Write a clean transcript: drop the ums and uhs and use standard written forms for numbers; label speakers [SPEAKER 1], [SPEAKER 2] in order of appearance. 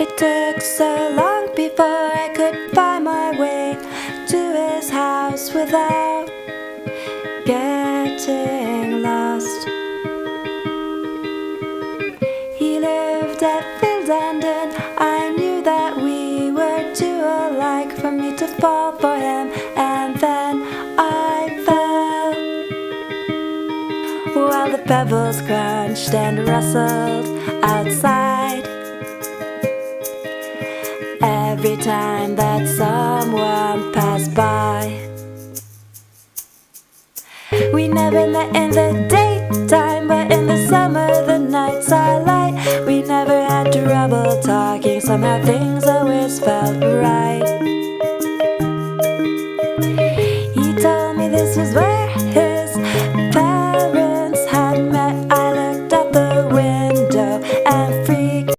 [SPEAKER 1] It took so long before I could find my way to his house without getting lost. He lived at Field End, I knew that we were too alike for me to fall for him, and then I fell. While the pebbles crunched and rustled outside, every time that someone passed by. We never met in the daytime, but in the summer the nights are light. We never had trouble talking, somehow things always felt right.